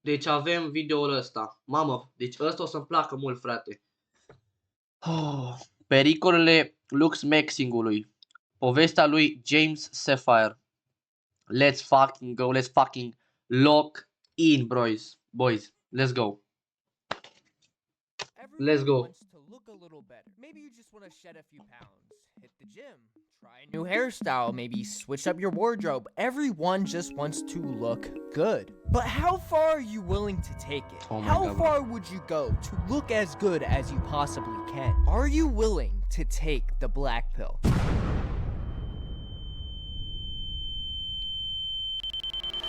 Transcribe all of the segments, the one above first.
Deci avem videoul ăsta. Mamă, deci ăsta o să-mi placă mult, frate. Pericolele Looksmaxing-ului. Povestea lui James Sapphire. Let's fucking go. Let's fucking lock in, boys. Let's go. Let's go. Wants to look a little better. Maybe you just want to shed a few pounds. Hit the gym. Try a new hairstyle. Maybe switch up your wardrobe. Everyone just wants to look good. But how far are you willing to take it? Oh my how God, far would you go to look as good as you possibly can? Are you willing to take the black pill?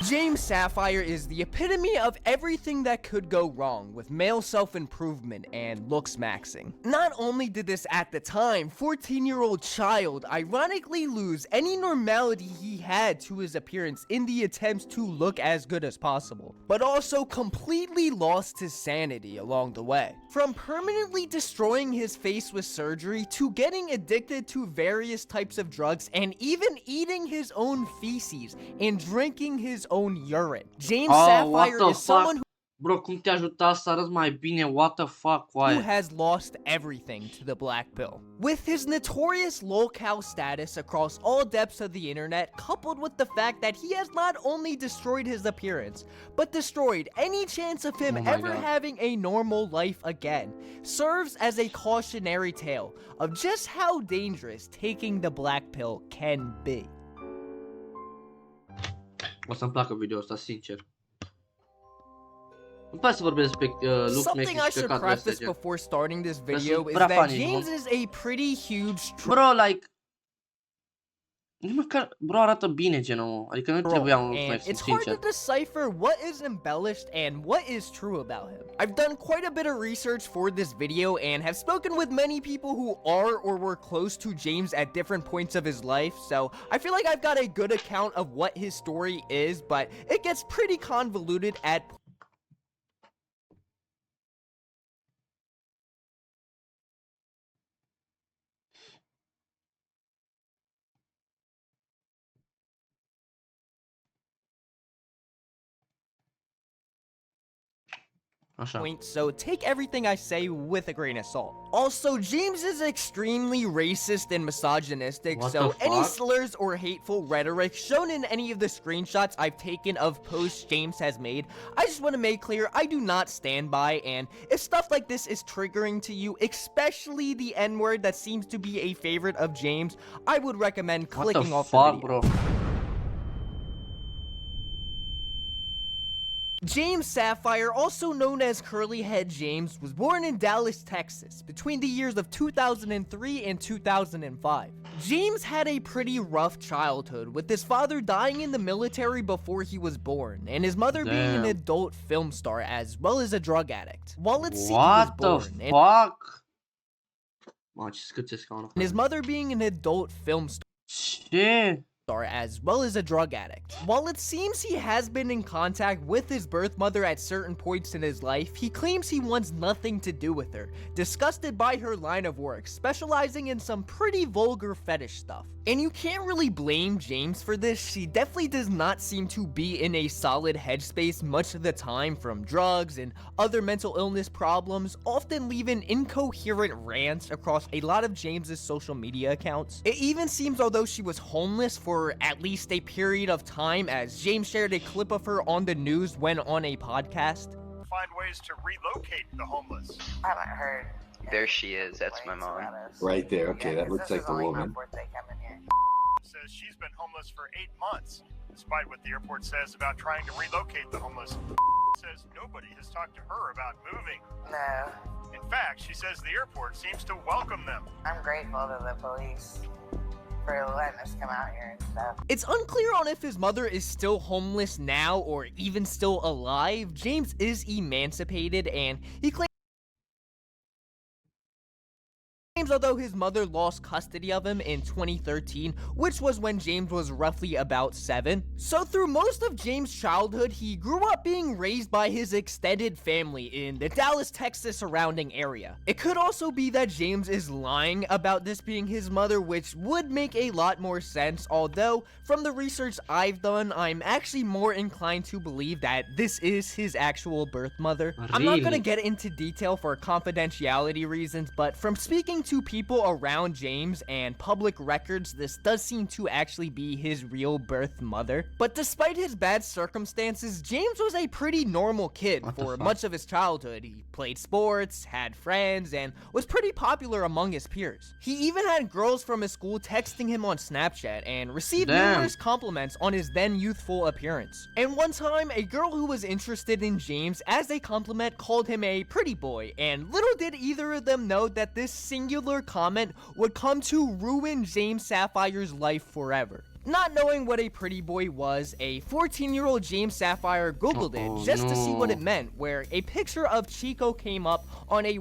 James Sapphire is the epitome of everything that could go wrong with male self-improvement and looksmaxing. Not only did this at the time 14-year-old child ironically lose any normality he had to his appearance in the attempts to look as good as possible, but also completely lost his sanity along the way. From permanently destroying his face with surgery to getting addicted to various types of drugs and even eating his own feces and drinking his own urine. James Sapphire is someone Bro, cum te ajuta să arăți mai bine? What the fuck? who has lost everything to the black pill. With his notorious lolcow status across all depths of the internet, coupled with the fact that he has not only destroyed his appearance, but destroyed any chance of him ever having a normal life again, serves as a cautionary tale of just how dangerous taking the black pill can be. O să-mi placă video ăsta, sincer. Îmi place să vorbesc despre Something I should preface before starting this video is that James is a pretty huge bro, like, bro, arată bine genul, adică nu trebuia un Looksmaxing, it's hard to decipher what is embellished and what is true about him. I've done quite a bit of research for this video and have spoken with many people who are or were close to James at different points of his life, so I feel like I've got a good account of what his story is, but it gets pretty convoluted at point, so take everything I say with a grain of salt. Also, James is extremely racist and misogynistic, so any slurs or hateful rhetoric shown in any of the screenshots I've taken of posts James has made, I just want to make clear I do not stand by, and if stuff like this is triggering to you, especially the N-word that seems to be a favorite of James, I would recommend clicking off the video. Bro? James Sapphire, also known as Curly Head James, was born in Dallas, Texas, between the years of 2003 and 2005. James had a pretty rough childhood, with his father dying in the military before he was born, and his mother being an adult film star as well as a drug addict. While at sea, he was born, and his mother being an adult film star. As well as a drug addict. While it seems he has been in contact with his birth mother at certain points in his life, he claims he wants nothing to do with her, disgusted by her line of work, specializing in some pretty vulgar fetish stuff. And you can't really blame James for this. She definitely does not seem to be in a solid headspace much of the time, from drugs and other mental illness problems, often leaving incoherent rants across a lot of James's social media accounts. It even seems although she was homeless for at least a period of time, as James shared a clip of her on the news when on a podcast. Find ways to relocate the homeless. I haven't heard. There she is, that's my mom. Right there, okay, that looks like the woman. Says she's been homeless for 8 months, despite what the airport says about trying to relocate the homeless. Says nobody has talked to her about moving. No. In fact, she says the airport seems to welcome them. I'm grateful to the police for letting us come out here and stuff. It's unclear on if his mother is still homeless now or even still alive. James is emancipated and he claims although his mother lost custody of him in 2013, which was when James was roughly about 7. So through most of James' childhood, he grew up being raised by his extended family in the Dallas, Texas surrounding area. It could also be that James is lying about this being his mother, which would make a lot more sense, although from the research I've done, I'm actually more inclined to believe that this is his actual birth mother. I'm not gonna get into detail for confidentiality reasons, but from speaking to people around James and public records, this does seem to actually be his real birth mother. But despite his bad circumstances, James was a pretty normal kid for much of his childhood. He played sports, had friends, and was pretty popular among his peers. He even had girls from his school texting him on Snapchat and received numerous compliments on his then youthful appearance. And one time, a girl who was interested in James as a compliment called him a pretty boy, and little did either of them know that this singular comment would come to ruin James Sapphire's life forever. Not knowing what a pretty boy was, a 14-year-old James Sapphire googled it just to see what it meant, where a picture of Chico came up on a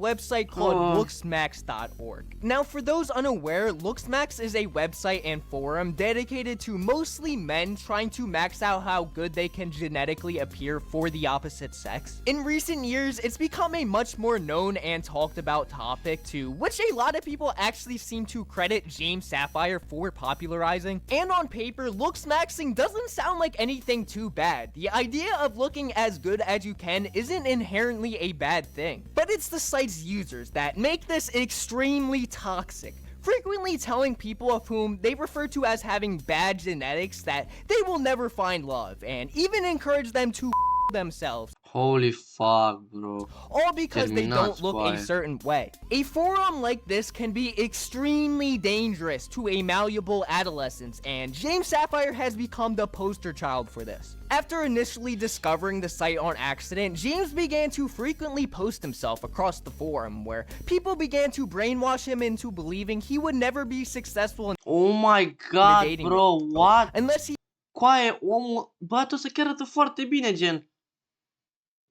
website called Looksmax.org. Now, for those unaware, Looksmax is a website and forum dedicated to mostly men trying to max out how good they can genetically appear for the opposite sex. In recent years, it's become a much more known and talked about topic, to which a lot of people actually seem to credit James Sapphire for popularizing. And on paper, Looksmaxing doesn't sound like anything too bad. The idea of looking as good as you can isn't inherently a bad thing, but it's the site's users that make this extremely toxic, frequently telling people of whom they refer to as having bad genetics that they will never find love, and even encourage them to themselves. Holy fuck, bro. All because they don't look a certain way. A forum like this can be extremely dangerous to a malleable adolescent, and James Sapphire has become the poster child for this. After initially discovering the site on accident, James began to frequently post himself across the forum, where people began to brainwash him into believing he would never be successful in Oh my god, bro, what? unless he Coaie, omul, bă, tu să chiar arată foarte bine, gen.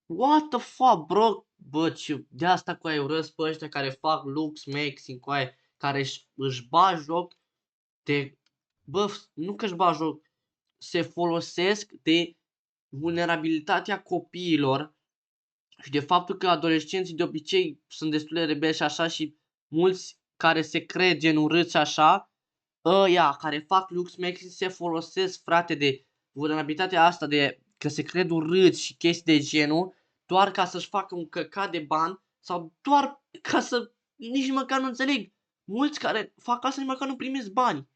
What the fuck, bro? Bă, ce... De asta coaie urăsc pe ăștia care fac looksmaxing, coaie, care își bat joc de... Bă, nu că își bat joc, se folosesc de vulnerabilitatea copiilor și de faptul că adolescenții de obicei sunt destul de rebeli și așa, și mulți care se cred gen urâți așa, ăia care fac looksmaxing se folosesc, frate, de vulnerabilitatea asta, de că se cred urâți și chestii de genul, doar ca să-și facă un căcat de bani sau doar ca să... Nici măcar nu înțeleg. Mulți care fac asta nici măcar nu primesc bani.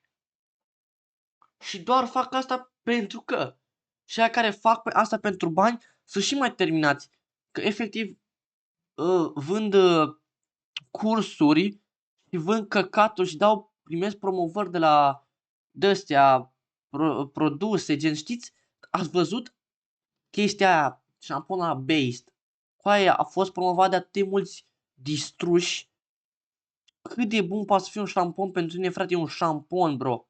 Și doar fac asta pentru că. Și aia care fac asta pentru bani sunt și mai terminați. Că efectiv vând cursuri și vând căcaturi și primesc promovări de la de-astea produse, gen, știți? Ați văzut chestia aia, șampona Based? Cu aia a fost promovat de atât de mulți distruși. Cât de bun poate să fie un șampon pentru tine, frate? E un șampon, bro.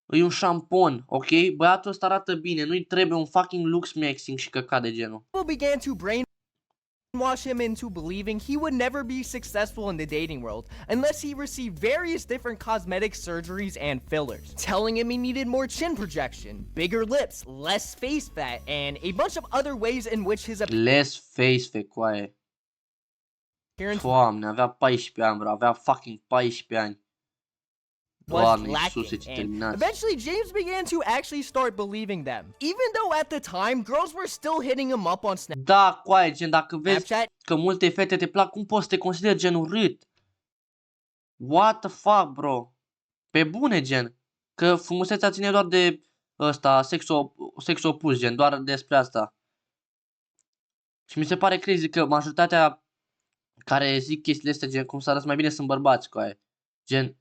E un șampon, ok? Băiatul ăsta arată bine, nu-i trebuie un fucking looksmaxing și căcat de genul. Began to brainwash him into believing he would never be successful in the dating world unless he received various different cosmetic surgeries and fillers, telling him he needed more chin projection, bigger lips, less face fat, and a bunch of other ways in which his less face fat, coaie. Doamne, avea 14 ani, bro, avea fucking 14 ani. was lacking, and eventually James began to actually start believing them, even though at the time girls were still hitting him up on Snapchat. Da, coaie, gen, dacă vezi că multe fete te plac, cum poți să te consideri gen urât? What the fuck, bro? Pe bune, gen, că frumusețea ține doar de ăsta, sex opus, gen, doar despre asta. Și mi se pare crazy că majoritatea care zic chestiile astea, gen, cum să arăți mai bine, sunt bărbați, coaie. Gen,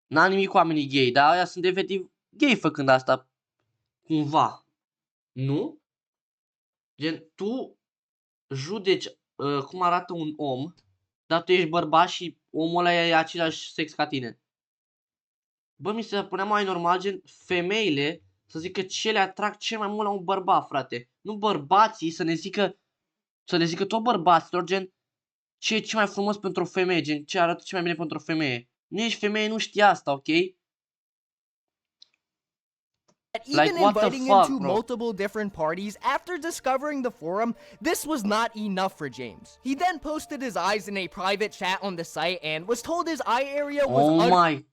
n-am nimic cu oamenii gay, dar aia sunt efectiv gay făcând asta, cumva. Nu? Gen, tu judeci cum arată un om, dar tu ești bărbat și omul ăla e același sex ca tine. Bă, mi se punea mai normal, gen, femeile să zică ce le atrag cel mai mult la un bărbat, frate. Nu bărbații să ne zică tot bărbaților, gen, ce e ce mai frumos pentru o femeie, gen ce arată ce mai bine pentru o femeie. Nu ești femeie, nu știi asta, ok? Even what the inviting fuck, him to bro? multiple different parties, after discovering the forum, this was not enough for James. He then posted his eyes in a private chat on the site and was told his eye area was Oh my...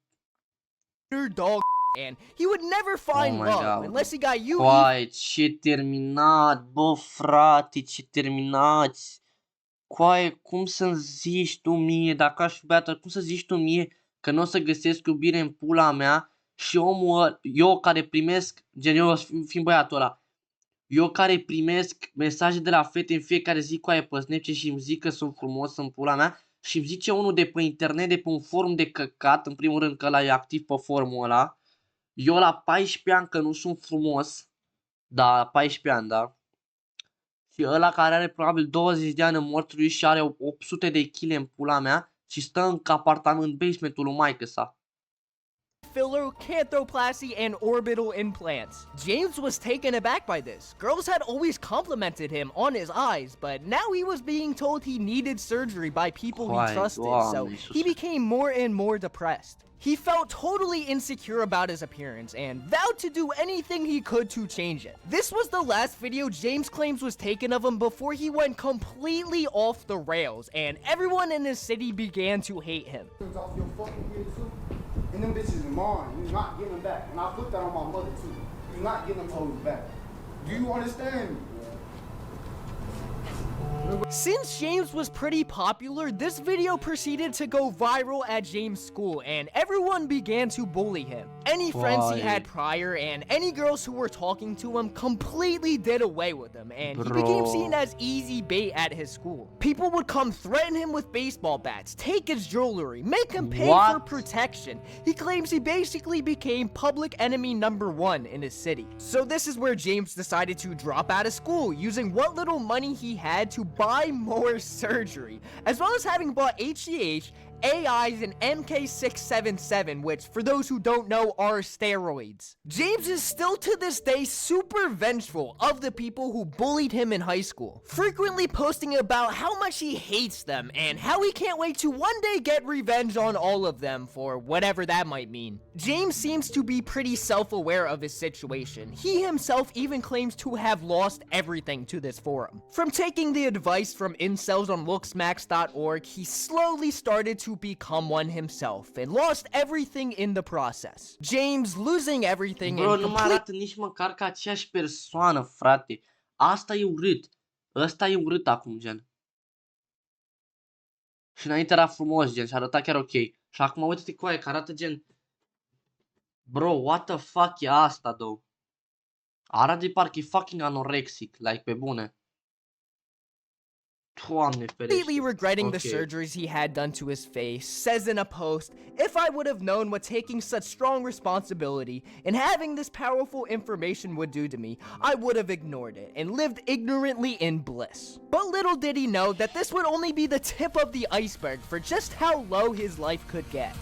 underdog and he would never find my love God. unless he got you. Coai, ce terminat, bă, frate, ce terminați. Coaie, cum să-mi zici tu mie, dacă aș fi beată, cum să zici tu mie că nu o să găsesc iubire în pula mea și omul, eu care primesc, gen eu fiind băiatul ăla, eu care primesc mesaje de la fete în fiecare zi, coaie, pe Snapchat și îmi zic că sunt frumos în pula mea și îmi zice unul de pe internet, de pe un forum de căcat, în primul rând că ăla e activ pe forumul ăla, eu la 14 ani că nu sunt frumos, da, 14 ani, da, și ăla care are probabil 20 de ani în mortul lui și are 800 de kg în pula mea și stă în apartament în basementul lui maică-sa. Filler, canthoplasty, and orbital implants. James was taken aback by this. Girls had always complimented him on his eyes, but now he was being told he needed surgery by people he trusted, so he became more and more depressed. He felt totally insecure about his appearance and vowed to do anything he could to change it. This was the last video James claims was taken of him before he went completely off the rails, and everyone in his city began to hate him. Off your fucking head too. And them bitches are mine. You're not getting them back. And I put that on my mother too. You're not getting them hoes back. Do you understand me? Since James was pretty popular, this video proceeded to go viral at James' school, and everyone began to bully him. Any friends he had prior and any girls who were talking to him completely did away with him, and he became seen as easy bait at his school. People would come threaten him with baseball bats, take his jewelry, make him pay for protection. He claims he basically became public enemy #1 in his city. So this is where James decided to drop out of school, using what little money he had to buy more surgery, as well as having bought HGH, AIs, and MK677, which, for those who don't know, are steroids. James is still to this day super vengeful of the people who bullied him in high school, frequently posting about how much he hates them and how he can't wait to one day get revenge on all of them for whatever that might mean. James seems to be pretty self-aware of his situation. He himself even claims to have lost everything to this forum. From taking the advice from incels on Looksmax.org, he slowly started to become one himself and lost everything in the process. James losing everything. Bro, nu mai arată nici măcar ca aceeași persoană, frate. Asta e urât. Ăsta e urât acum, gen. Și înainte era frumos, gen, și arăta chiar ok. Și acum uite-te cu aia, că arată gen... Bro, what the fuck e asta, though? Arată de parcă e fucking anorexic, like, pe bune. Completely regretting the surgeries he had done to his face, says in a post, "If I would have known what taking such strong responsibility and having this powerful information would do to me, I would have ignored it and lived ignorantly in bliss." But little did he know that this would only be the tip of the iceberg for just how low his life could get.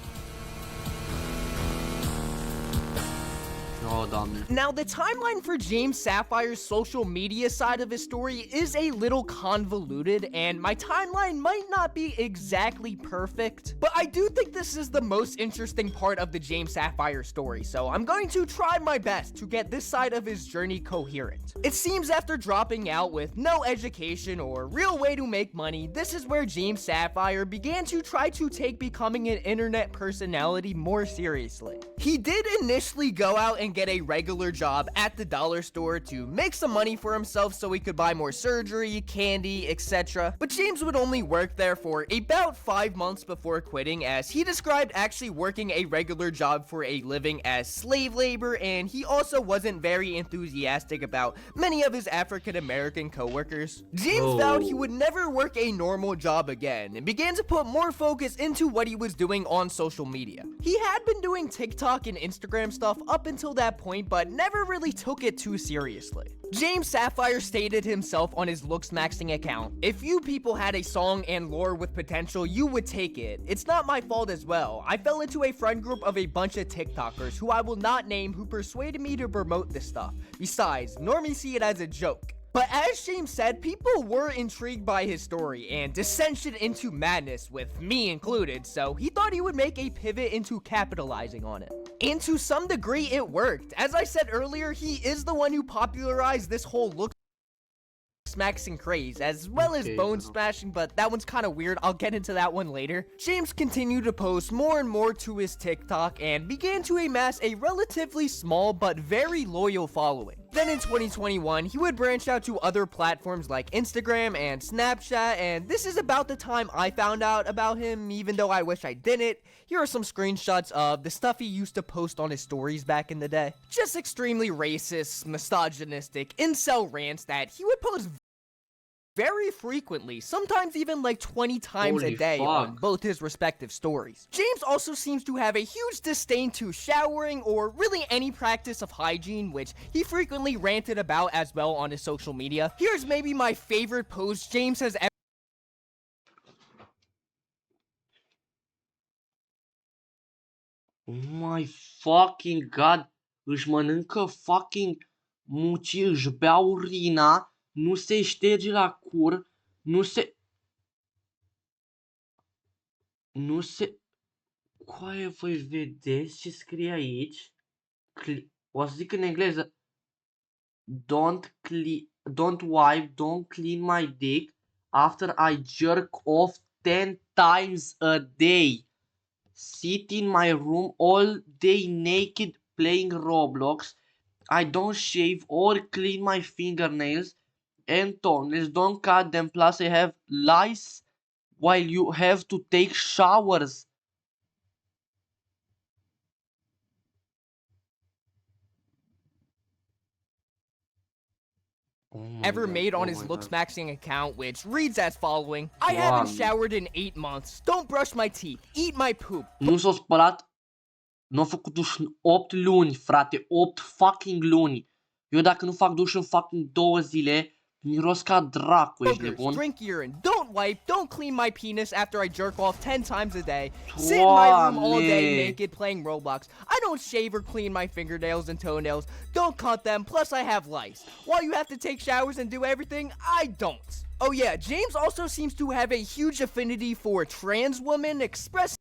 Oh, now, the timeline for James Sapphire's social media side of his story is a little convoluted, and my timeline might not be exactly perfect, but I do think this is the most interesting part of the James Sapphire story, so I'm going to try my best to get this side of his journey coherent. It seems after dropping out with no education or real way to make money, this is where James Sapphire began to try to take becoming an internet personality more seriously. He did initially go out and get a regular job at the dollar store to make some money for himself so he could buy more surgery, candy, etc. But James would only work there for about 5 months before quitting, as he described actually working a regular job for a living as slave labor, and he also wasn't very enthusiastic about many of his African American co-workers. James vowed he would never work a normal job again and began to put more focus into what he was doing on social media. He had been doing TikTok and Instagram stuff up until that point, but never really took it too seriously. James Sapphire stated himself on his Looksmaxing account, "If you people had a song and lore with potential, you would take it. It's not my fault as well. I fell into a friend group of a bunch of TikTokers who I will not name who persuaded me to promote this stuff. Besides, normies see it as a joke. But as James said, people were intrigued by his story and dissension into madness, with me included, so he thought he would make a pivot into capitalizing on it. And to some degree, it worked. As I said earlier, he is the one who popularized this whole Looksmaxing craze, as well as bone smashing, but that one's kind of weird. I'll get into that one later. James continued to post more and more to his TikTok and began to amass a relatively small but very loyal following. Then in 2021, he would branch out to other platforms like Instagram and Snapchat, and this is about the time I found out about him, even though I wish I didn't. Here are some screenshots of the stuff he used to post on his stories back in the day. Just extremely racist, misogynistic, incel rants that he would post very frequently, sometimes even like 20 times a day on both his respective stories. James also seems to have a huge disdain to showering or really any practice of hygiene, which he frequently ranted about as well on his social media. Here's maybe my favorite post James has ever. Oh my fucking god, își mănâncă fucking muci, își bea urina, nu se șterge la cur, nu se... Coaie, voi vedeți ce scrie aici? O să zic în engleză. Don't wipe, don't clean my dick after I jerk off 10 times a day. Sit in my room all day naked playing Roblox. I don't shave or clean my fingernails and toenails. Don't cut them. Plus I have lice while you have to take showers. Ever made on his Looksmaxing account, which reads as following: I haven't showered in 8 months. Don't brush my teeth. Eat my poop. Nu s-a spălat. Nu a făcut duș în 8 luni, frate. 8 fucking luni. Eu dacă nu fac duș în fucking 2 zile, miros ca dracu, ești nebun? Drink urine. Don't wipe. Don't clean my penis after I jerk off 10 times a day. Sit in my room all day naked playing Roblox. I don't shave or clean my fingernails and toenails. Don't cut them. Plus I have lice. While you have to take showers and do everything, I don't. Oh yeah, James also seems to have a huge affinity for trans women, expressing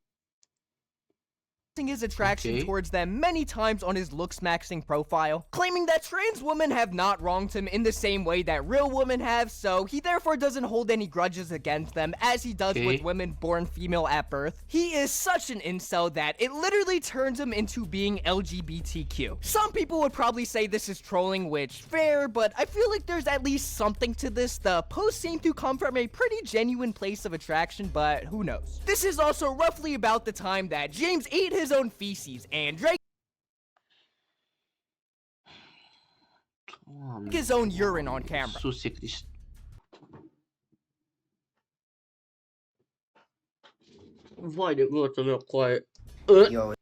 his attraction towards them many times on his Looksmaxing profile, claiming that trans women have not wronged him in the same way that real women have, so he therefore doesn't hold any grudges against them as he does with women born female at birth. He is such an incel that it literally turns him into being LGBTQ. Some people would probably say this is trolling, which fair, but I feel like there's at least something to this. The posts seem to come from a pretty genuine place of attraction, but who knows. This is also roughly about the time that James ate his own feces and drank his own urine on camera. Vai de gota mea, coaie. Yo,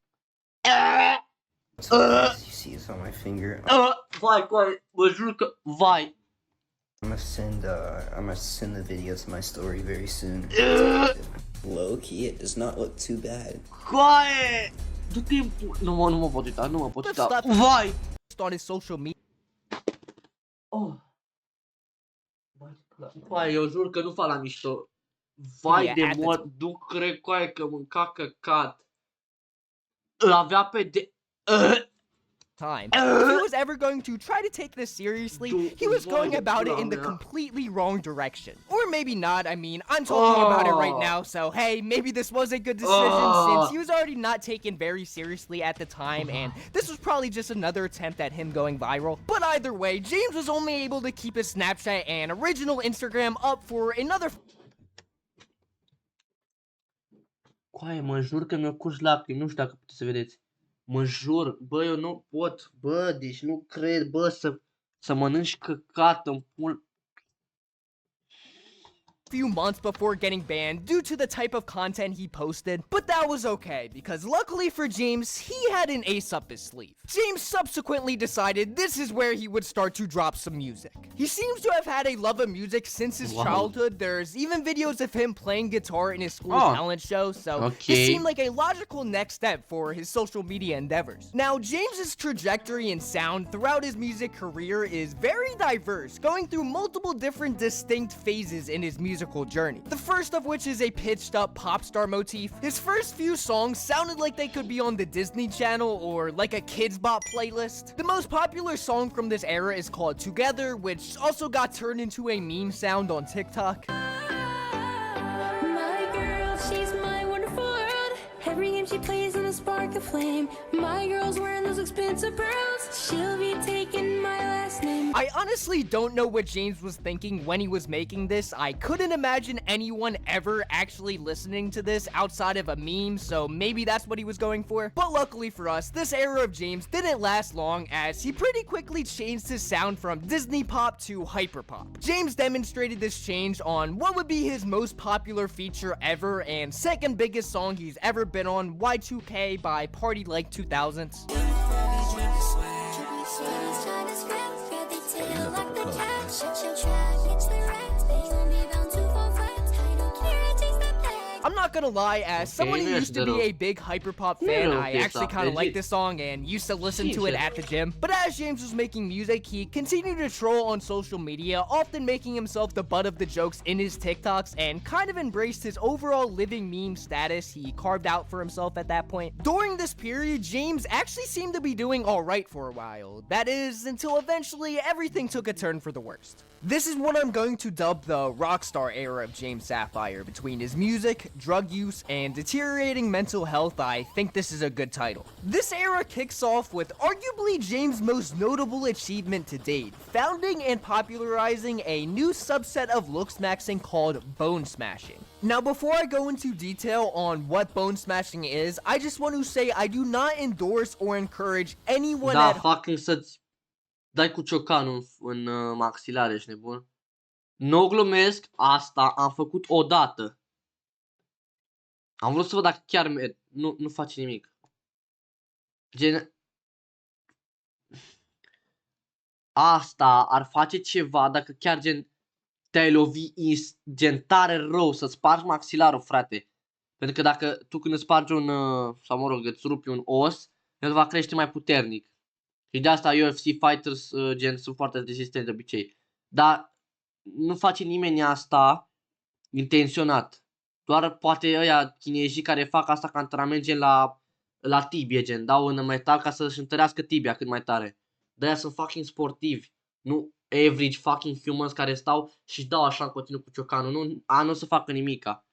you see this on my finger. Vai, coaie, mă jur că... Vai. I'm gonna send the video to my story very soon. Low key, it does not look too bad. Coaie! Du-te în pu... Nu mă pot uita, nu mă pot uita. Vai! On his social media. Oh. Vai, eu jur că nu fac la mișto. Vai de mort, nu cred, coaie, că mânca căcat. Îl avea pe de... Time. If he was ever going to try to take this seriously, he was going about it in the completely wrong direction. Or maybe not. I mean, I'm talking about it right now, so hey, maybe this was a good decision since he was already not taken very seriously at the time, and this was probably just another attempt at him going viral. But either way, James was only able to keep his Snapchat and original Instagram up for another... Coaie, mă jur că mi-au curs lacrimi, nu știu dacă puteți să vedeți. Mă jur, bă, eu nu pot, bă, deci nu cred, bă, să mănânci căcat în pul... few months before getting banned due to the type of content he posted, but that was okay because luckily for James, he had an ace up his sleeve. James subsequently decided this is where he would start to drop some music. He seems to have had a love of music since his childhood. There's even videos of him playing guitar in his school talent show, so it seemed like a logical next step for his social media endeavors. Now, James's trajectory and sound throughout his music career is very diverse, going through multiple different distinct phases in his musical journey. The first of which is a pitched up pop star motif. His first few songs sounded like they could be on the Disney Channel or like a Kids Bop playlist. The most popular song from this era is called Together, which also got turned into a meme sound on TikTok. My girl, she's my wonderful world. Every game she plays in a spark of flame. My girl's wearing those expensive pearls. She'll be taking my last name. I honestly don't know what James was thinking when he was making this. I couldn't imagine anyone ever actually listening to this outside of a meme, so maybe that's what he was going for. But luckily for us, this era of James didn't last long as he pretty quickly changed his sound from Disney pop to hyperpop. James demonstrated this change on what would be his most popular feature ever and second biggest song he's ever been on, Y2K by Party Like 2000s. I'm not gonna lie, as someone who used to be a big hyperpop fan, I actually kind of like this song and used to listen to it at the gym. But as James was making music, he continued to troll on social media, often making himself the butt of the jokes in his TikToks, and kind of embraced his overall living meme status he carved out for himself at that point. During this period, James actually seemed to be doing alright for a while. That is, until eventually everything took a turn for the worst. This is what I'm going to dub the rockstar era of James Sapphire. Between his music, drug use, and deteriorating mental health, I think this is a good title. This era kicks off with arguably James' most notable achievement to date, founding and popularizing a new subset of Looksmaxing called bone smashing. Now, before I go into detail on what bone smashing is, I just want to say I do not endorse or encourage anyone Da, at fucking să-ți dai cu ciocanul în maxilare, ești nebun? Nu glumesc, asta am făcut odată. Am vrut să văd dacă chiar nu face nimic. Gen... Asta ar face ceva dacă chiar gen te-ai lovi gen tare rău să spargi maxilarul, frate. Pentru că dacă tu când îți spargi un, sau mă rog, îți rupi un os, el va crește mai puternic. Și de asta UFC fighters gen sunt foarte rezistenți de obicei. Dar nu face nimeni asta intenționat. Doar poate ăia chinezii care fac asta ca antrenament gen la tibie, gen dau în metal ca să-și întărească tibia cât mai tare. De-aia sunt fucking sportivi. Nu average fucking humans care stau și dau așa în continuu cu ciocanul. Nu o să facă nimica.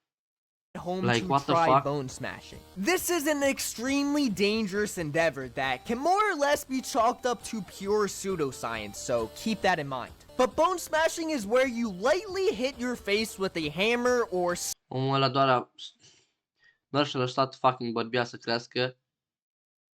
Home like, to what the try fuck? bone smashing. This is an extremely dangerous endeavor that can more or less be chalked up to pure pseudoscience, so keep that in mind. But bone smashing is where you lightly hit your face with a hammer or Omul ăla doar și-a lăsat fucking bărbia să crească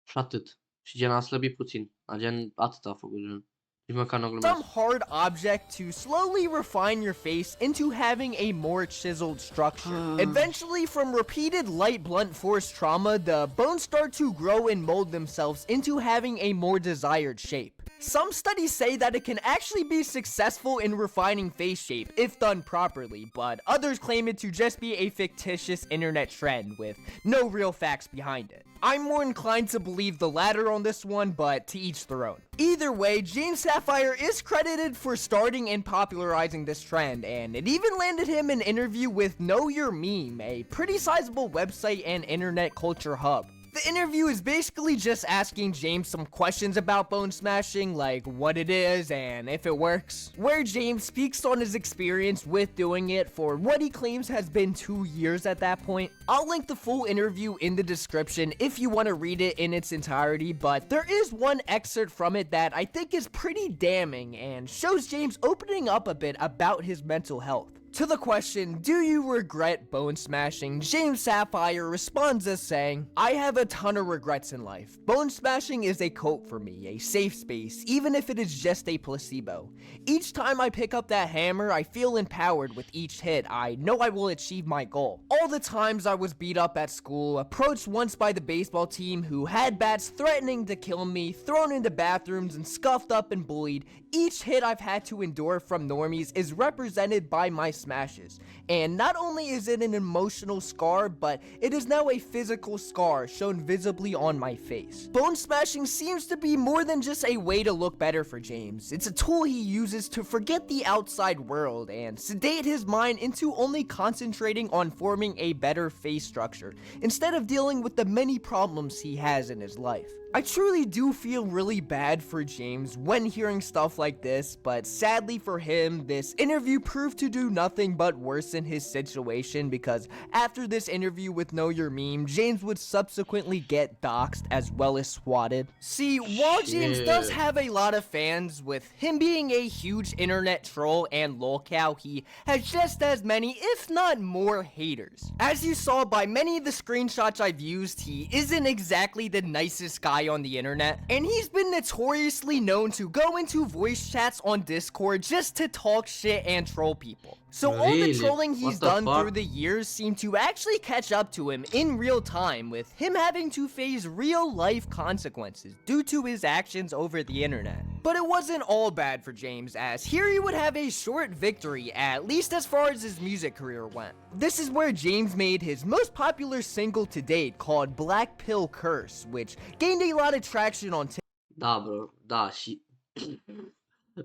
și atât. Și gen a slăbit puțin. Gen atât a făcut gen. Nici măcar nu glumesc. some hard object to slowly refine your face into having a more chiseled structure. Eventually, from repeated light blunt force trauma, the bones start to grow and mold themselves into having a more desired shape. Some studies say that it can actually be successful in refining face shape if done properly, but others claim it to just be a fictitious internet trend with no real facts behind it. I'm more inclined to believe the latter on this one, but to each their own. Either way, James Sapphire is credited for starting and popularizing this trend, and it even landed him an interview with Know Your Meme, a pretty sizable website and internet culture hub. The interview is basically just asking James some questions about bone smashing, like what it is and if it works, where James speaks on his experience with doing it for what he claims has been 2 years at that point. I'll link the full interview in the description if you want to read it in its entirety, but there is one excerpt from it that I think is pretty damning and shows James opening up a bit about his mental health. To the question, do you regret bone smashing, James Sapphire responds as saying, I have a ton of regrets in life. Bone smashing is a cult for me, a safe space, even if it is just a placebo. Each time I pick up that hammer, I feel empowered with each hit. I know I will achieve my goal. All the times I was beat up at school, approached once by the baseball team who had bats threatening to kill me, thrown into bathrooms and scuffed up and bullied, each hit I've had to endure from normies is represented by my smashes. And not only is it an emotional scar, but it is now a physical scar shown visibly on my face. Bone smashing seems to be more than just a way to look better for James. It's a tool he uses to forget the outside world and sedate his mind into only concentrating on forming a better face structure, instead of dealing with the many problems he has in his life. I truly do feel really bad for James when hearing stuff like this, but sadly for him, this interview proved to do nothing but worsen his situation, because after this interview with Know Your Meme, James would subsequently get doxxed as well as swatted. See, while James does have a lot of fans, with him being a huge internet troll and lolcow, he has just as many, if not more, haters. As you saw by many of the screenshots I've used, he isn't exactly the nicest guy on the internet, and he's been notoriously known to go into voice chats on Discord just to talk shit and troll people. So all the trolling he's done through the years seemed to actually catch up to him in real time, with him having to face real life consequences due to his actions over the internet. But it wasn't all bad for James, as here he would have a short victory, at least as far as his music career went. This is where James made his most popular single to date, called Black Pill Curse, which gained a lot of traction on TikTok. Da, bro, da, și...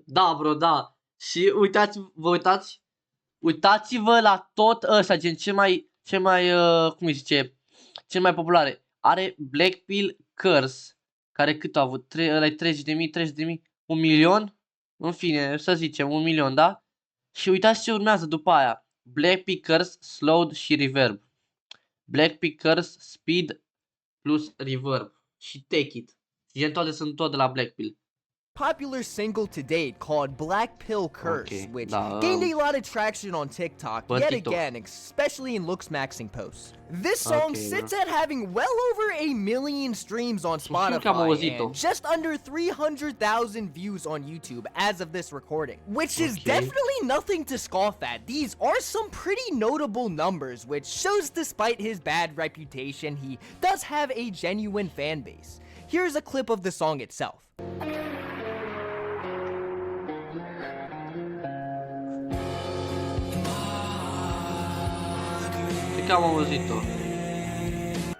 Da, bro, da. Și uitați-vă la tot ăsta, gen cel mai cum îi zice, cel mai populare. Are Black Pill Curse, care cât a avut? 30.000, 1 milion? În fine, să zicem, 1 milion, da? Și uitați ce urmează după aia. Black Pill Curse, Slowed și Reverb. Black Pill Curse, Speed plus Reverb. Și Take It. Gen toate sunt tot de la Black Pill. Popular single to date called Black Pill Curse, which gained a lot of traction on TikTok yet again, especially in Looksmaxing posts. This song sits at having well over 1 million streams on Spotify and just under 300,000 views on YouTube as of this recording, which is definitely nothing to scoff at. These are some pretty notable numbers, which shows despite his bad reputation, he does have a genuine fan base. Here's a clip of the song itself.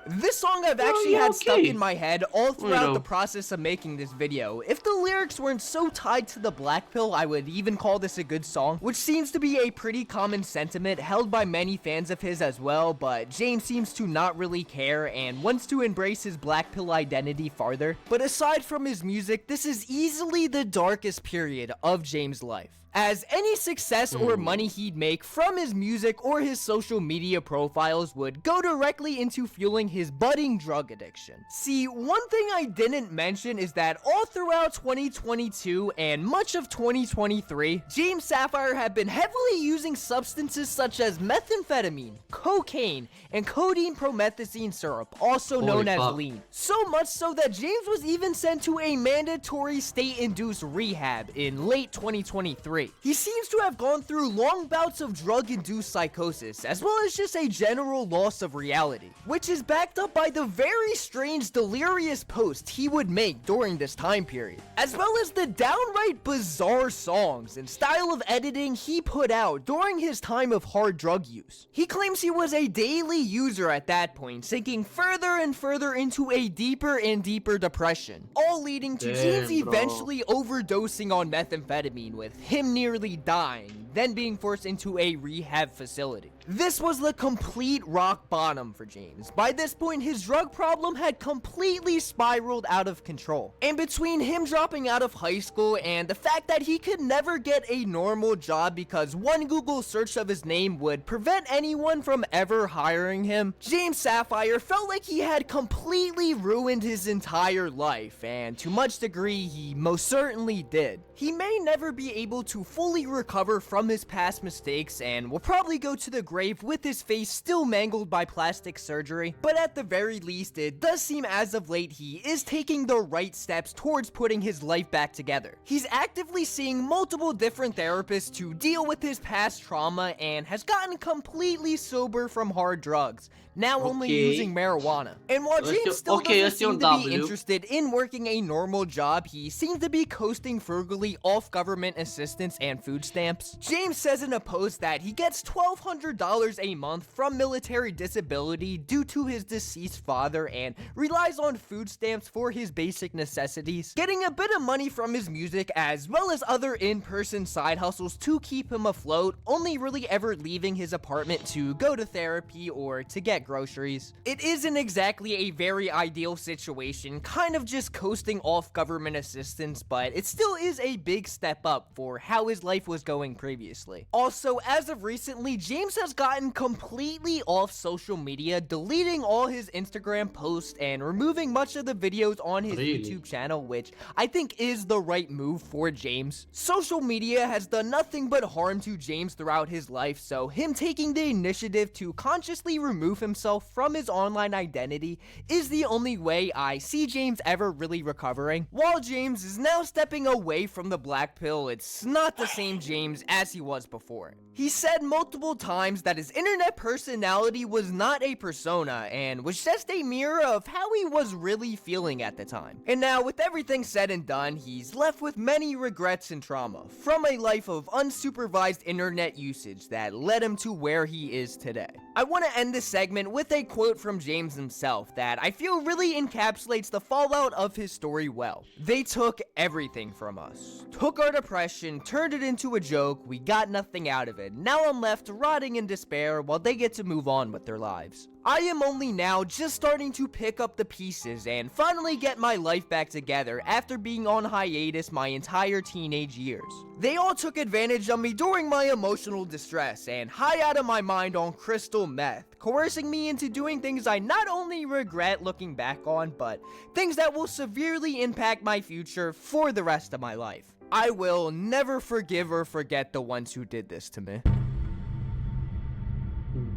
This song I've actually had stuck in my head all throughout the process of making this video. If the lyrics weren't so tied to the black pill, I would even call this a good song, which seems to be a pretty common sentiment held by many fans of his as well, but James seems to not really care and wants to embrace his black pill identity farther. But aside from his music, this is easily the darkest period of James' life, as any success or money he'd make from his music or his social media profiles would go directly into fueling his budding drug addiction. See, one thing I didn't mention is that all throughout 2022 and much of 2023, James Sapphire had been heavily using substances such as methamphetamine, cocaine, and codeine promethazine syrup, also known as lean. So much so that James was even sent to a mandatory state-induced rehab in late 2023. He seems to have gone through long bouts of drug-induced psychosis, as well as just a general loss of reality, which is backed up by the very strange, delirious posts he would make during this time period, as well as the downright bizarre songs and style of editing he put out during his time of hard drug use. He claims he was a daily user at that point, sinking further and further into a deeper and deeper depression, all leading to James eventually overdosing on methamphetamine, with him nearly dying, then being forced into a rehab facility. This was the complete rock bottom for James. By this point, his drug problem had completely spiraled out of control. And between him dropping out of high school and the fact that he could never get a normal job because one Google search of his name would prevent anyone from ever hiring him, James Sapphire felt like he had completely ruined his entire life, and to much degree, he most certainly did. He may never be able to fully recover from his past mistakes and will probably go to the grave with his face still mangled by plastic surgery, but at the very least, it does seem as of late he is taking the right steps towards putting his life back together. He's actively seeing multiple different therapists to deal with his past trauma and has gotten completely sober from hard drugs, now only using marijuana. And while James still doesn't seem to be interested in working a normal job, he seems to be coasting frugally off government assistance and food stamps. James says in a post that he gets $1,200 a month from military disability due to his deceased father and relies on food stamps for his basic necessities, getting a bit of money from his music as well as other in-person side hustles to keep him afloat, only really ever leaving his apartment to go to therapy or to get groceries. It isn't exactly a very ideal situation, kind of just coasting off government assistance, but it still is a big step up for how his life was going previously. Also, as of recently, James has gotten completely off social media, deleting all his Instagram posts and removing much of the videos on his YouTube channel, which I think is the right move for James. Social media has done nothing but harm to James throughout his life, so him taking the initiative to consciously remove himself from his online identity is the only way I see James ever really recovering. While James is now stepping away from the black pill, it's not the same James as he was before. He said multiple times that his internet personality was not a persona and was just a mirror of how he was really feeling at the time. And now, with everything said and done, he's left with many regrets and trauma from a life of unsupervised internet usage that led him to where he is today. I want to end this segment with a quote from James himself that I feel really encapsulates the fallout of his story well. "They took everything from us. Took our depression, turned it into a joke, we got nothing out of it. Now I'm left rotting in despair while they get to move on with their lives. I am only now just starting to pick up the pieces and finally get my life back together after being on hiatus my entire teenage years. They all took advantage of me during my emotional distress and high out of my mind on crystal meth, coercing me into doing things I not only regret looking back on, but things that will severely impact my future for the rest of my life. I will never forgive or forget the ones who did this to me."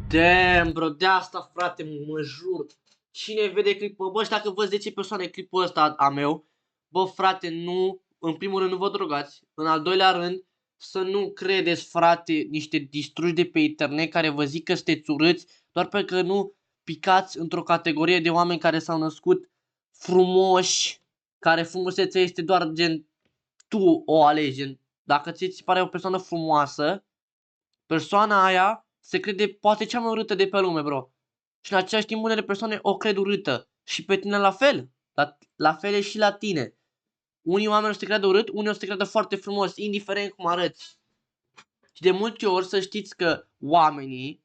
Damn, bro, de asta, frate, mă jur. Cine vede clipul, bă, și dacă văd 10 persoane clipul ăsta a meu, bă, frate, nu, în primul rând nu vă drogați, în al doilea rând, să nu credeți, frate, niște distrugi de pe internet care vă zic că sunteți urâți, doar pentru că nu picați într-o categorie de oameni care s-au născut frumoși, care frumusețea este doar gen, tu o alegi, gen, dacă ți pare o persoană frumoasă, persoana aia se crede poate cea mai urâtă de pe lume, bro. Și în același timp unele persoane o cred urâtă. Și pe tine la fel. La fel e și la tine. Unii oameni o să te creadă urât, unii o să te creadă foarte frumos, indiferent cum arăți. Și de multe ori să știți că oamenii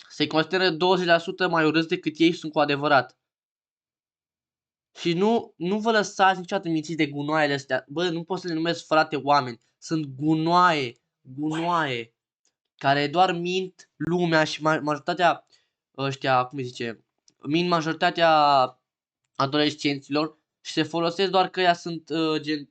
se consideră 20% mai urâți decât ei sunt cu adevărat. Și nu vă lăsați niciodată mințiți de gunoaiele astea. Bă, nu pot să le numesc, frate, oameni. Sunt gunoaie. Care doar mint lumea și majoritatea ăștia, cum zice, mint majoritatea adolescenților și se folosesc doar că ea sunt gen,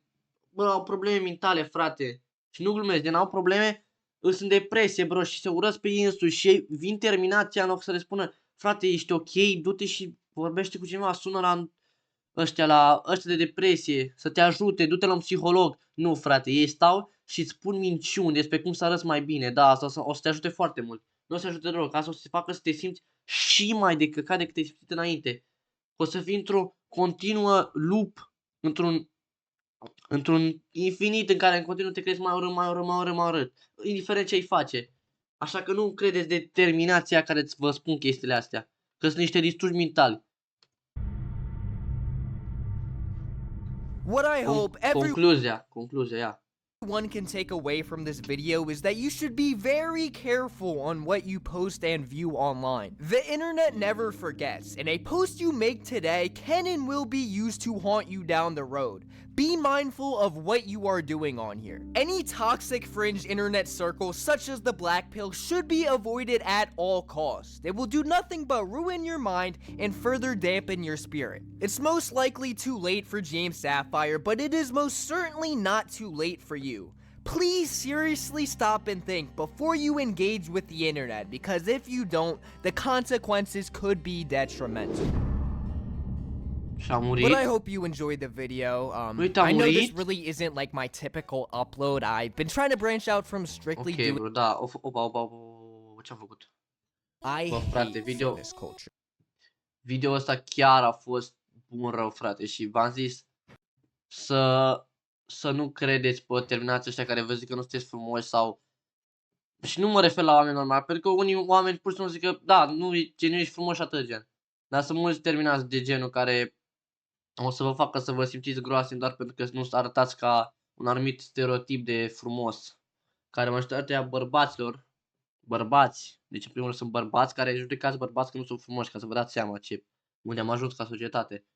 bă, au probleme mentale, frate. Și nu glumesc, gen, au probleme, sunt în depresie, bro, și se urăsc pe ei însuși și ei vin terminația în loc să le spună, frate, ești ok, du-te și vorbește cu cineva, sună la ăștia de depresie, să te ajute, du-te la un psiholog. Nu, frate, ei stau și îți spun minciuni despre cum să arăți mai bine. Da, asta o să te ajute foarte mult. Nu o să te ajute deloc, asta o să te facă să te simți și mai de căcat decât te-ai simțit înainte. O să fii într-o continuă loop, într-un infinit în care în continuu te crezi mai urât, indiferent ce ai face. Așa că nu credeți determinația care îți vă spun chestiile astea, că sunt niște distrugi mentali. What I hope Concluzia, ia. one can take away from this video is that you should be very careful on what you post and view online. The internet never forgets, and a post you make today can and will be used to haunt you down the road. Be mindful of what you are doing on here. Any toxic fringe internet circles such as the black pill should be avoided at all costs. It will do nothing but ruin your mind and further dampen your spirit. It's most likely too late for James Sapphire, but it is most certainly not too late for you. Please seriously stop and think before you engage with the internet, because if you don't, the consequences could be detrimental. Și-a murit. But I hope you enjoyed the video. Uite, a I know this murit. really isn't like my typical upload. I've been trying to branch out from strictly Ok, doing bro, da. Opa. Ce-am făcut? I Bă, frate, hate video. fitness culture. Video ăsta chiar a fost bun rău, frate. Și v-am zis să nu credeți pe terminați ăștia care vă zic că nu sunteți frumoși sau... Și nu mă refer la oameni normali, pentru că unii oameni pur și simplu zic că da, nu ești frumos și atât, gen. Dar sunt mulți terminați de genul care o să vă facă să vă simțiți groase doar pentru că nu arătați ca un anumit stereotip de frumos. Care majoritatea bărbaților, bărbați, deci în primul rând sunt bărbați care judecați bărbați că nu sunt frumoși, ca să vă dați seama unde am ajuns ca societate.